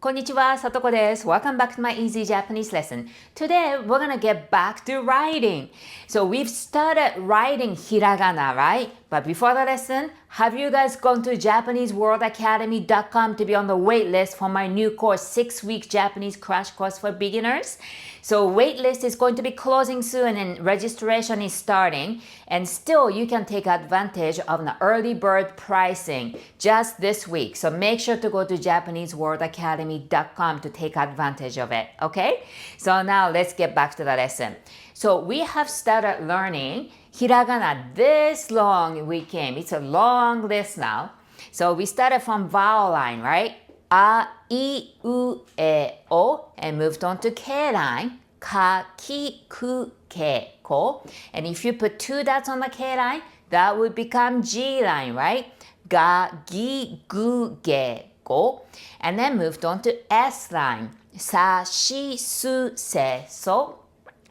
Konnichiwa, Satoko desu. Welcome back to my easy Japanese lesson. Today, we're gonna get back to writing. So we've started writing hiragana, right? But before the lesson, have you guys gone to JapaneseWorldAcademy.com to be on the wait list for my new course, 6-week Japanese crash course for beginners? So waitlist is going to be closing soon and registration is starting. And still, you can take advantage of the early bird pricing just this week. So make sure to go to JapaneseWorldAcademy.com to take advantage of it, okay? So now let's get back to the lesson. So we have started learning hiragana this long we came. It's a long list now. So we started from vowel line, right? A, I, U, E, O, and moved on to K line. Ka, ki, ku, ke, ko. And if you put 2 dots on the K line, that would become G line, right? Ga, gi, gu, ge, go. And then moved on to S line. Sa, shi, su, se, so.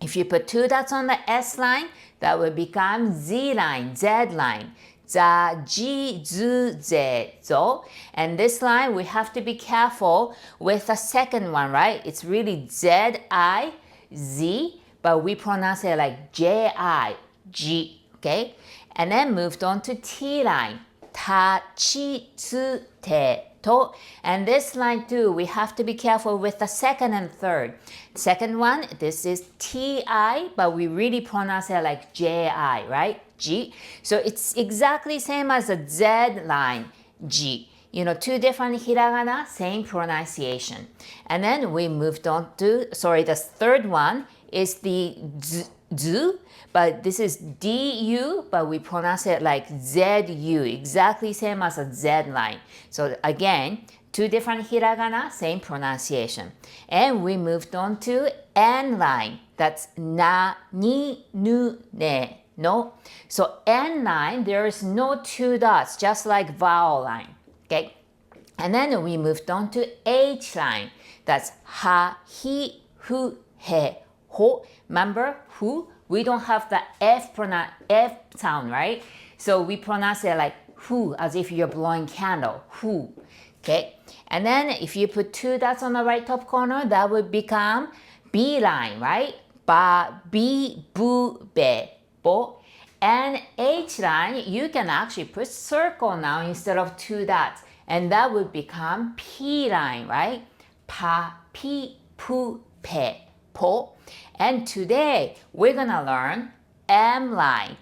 If you put 2 dots on the S line, that would become Z line, Z line. Za, ji, zu, ze, zo. And this line, we have to be careful with the second one, right? It's really Z-I, Z, but we pronounce it like J-I, G, okay? And then moved on to T line. Ta, chi, tsu, te, to. And this line too, we have to be careful with the second and third. Second one, this is T-I, but we really pronounce it like J-I, right? G. So it's exactly same as a Z line, G. You know, 2 different hiragana, same pronunciation. And then we moved on to, the third one is the Z, but this is D-U, but we pronounce it like Z-U, exactly same as a Z line. So again, 2 different hiragana, same pronunciation. And we moved on to N line. That's na, ni, nu, ne, no. So N line, there is no 2 dots, just like vowel line. Okay? And then we moved on to H line. That's ha, hi, hu, he, ho. Remember, hu? We don't have the F sound, right? So we pronounce it like hu, as if you're blowing candle. Hu. Okay? And then if you put 2 dots on the right top corner, that would become B line, right? Ba, bi, bu, be, bo. And H line, you can actually put circle now instead of 2 dots. And that would become P line, right? Pa, pi, pu, pe, po. And today, we're gonna learn M line.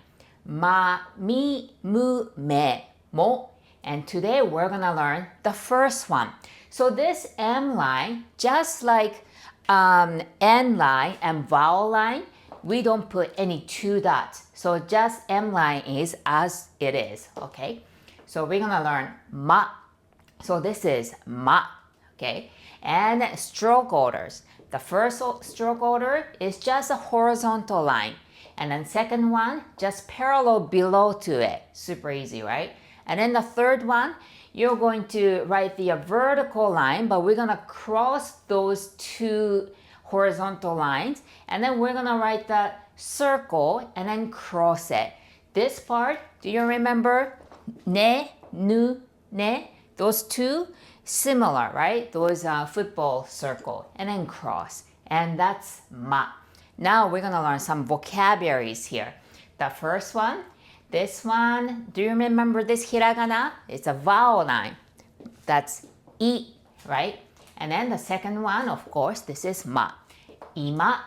Ma, mi, mu, me, mo. And today, we're gonna learn the first one. So this M line, just like N line and vowel line, we don't put any 2 dots. So just M line is as it is, okay? So we're gonna learn ma. So this is ma, okay? And stroke orders. The first stroke order is just a horizontal line. And then second one, just parallel below to it. Super easy, right? And then the third one, you're going to write the vertical line, but we're gonna cross those 2 horizontal lines. And then we're gonna write the circle and then cross it. This part, do you remember? Ne, nu, ne? Those 2, similar, right? Those football circle and then cross. And that's ma. Now we're gonna learn some vocabularies here. The first one, this one, do you remember this hiragana? It's a vowel line. That's I, right? And then the second one, of course, this is ma. Ima,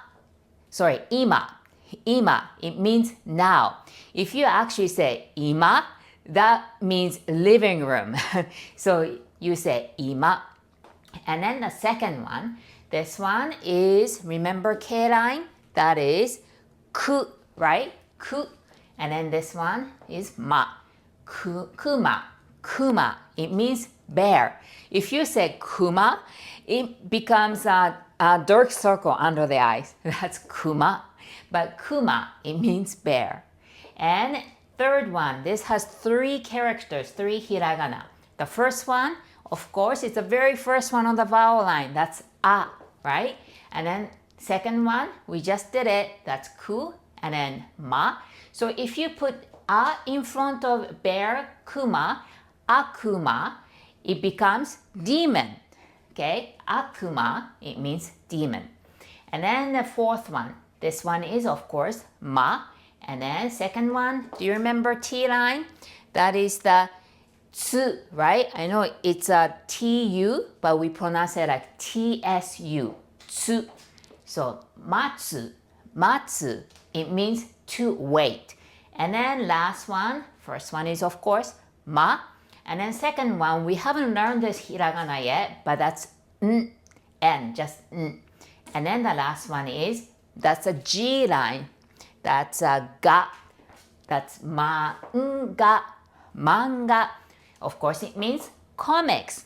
it means now. If you actually say ima, that means living room. So you say ima. And then the second one, this one is, remember K line? That is ku, right? Ku. And then this one is ma. Kuma. It means bear. If you say kuma, it becomes a dark circle under the eyes. That's kuma. But kuma, it means bear. And third one, this has 3 characters, 3 hiragana. The first one, of course, it's the very first one on the vowel line. That's a, right? And then second one, we just did it. That's ku, and then ma. So if you put a in front of bear, kuma, akuma, it becomes demon. Okay, akuma, it means demon. And then the fourth one, this one is of course ma. And then second one, do you remember T line? That is the tsu, right? I know it's a tu, but we pronounce it like tsu, tsu. So matsu, matsu, it means to wait. And then last one, first one is of course ma. And then second one, we haven't learned this hiragana yet, but that's n, just n. And then the last one is, that's a G line. That's a ga. That's manga, manga. Of course, it means comics.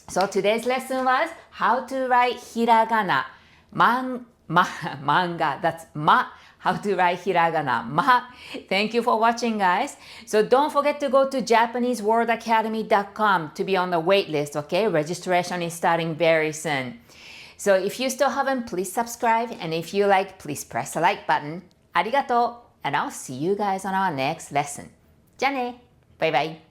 So today's lesson was how to write hiragana. Manga, that's ma. How to write hiragana, ma. Thank you for watching, guys. So don't forget to go to JapaneseWordAcademy.com to be on the wait list, okay? Registration is starting very soon. So if you still haven't, please subscribe. And if you like, please press the like button. Arigato. And I'll see you guys on our next lesson. じゃあね。バイバイ。